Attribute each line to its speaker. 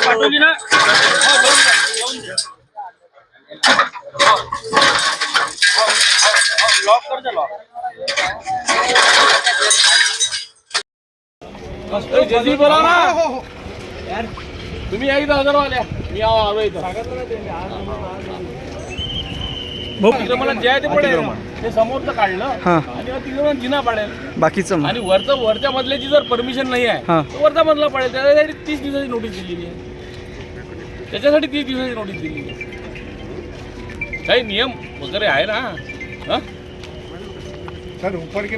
Speaker 1: पाठवली ना लॉक कर दे लॉक जल्दी बोला ना यार तुम्ही या इथं हजर वाल्या मी आलो इथं मला जे आहे ते पडेल ते समोरचं काढलं आणि तिकडे जिना पडेल बाकीचं आणि वरच्या मधल्याची जर परमिशन नाही आहे तर वरचा मधला पडेल त्याच्यासाठी 30 दिवसाची नोटीस दिलेली आहे त्याच्यासाठी 30 दिवसाची नोटीस दिलेली आहे काही नियम वगैरे आहे ना सर ऊपर के